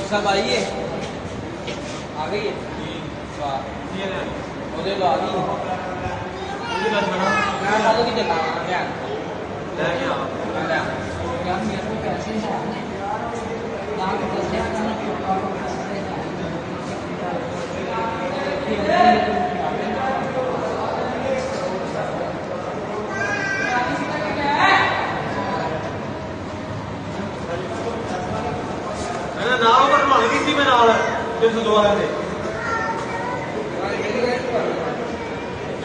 सब आइए आ गई है ਉਹਦੇ ਬਾਅਦ ਹੀ ਉਹਦੇ ਬਾਅਦ ਮੈਂ ਕਦੋਂ की चलना क्या ले गया क्या मेरे को कैसे चाहिए ना तो कैसे मैंने नाल बनवा ली थी मैं नाल 302 वाले ने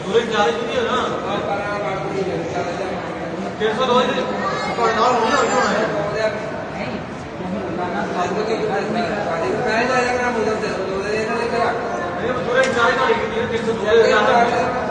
सूरज चाले नहीं है ना 302 पर नाल होना है नहीं आज के पहले जाएगा ना मुझे 2 दिन लेकर सूरज चाले का 302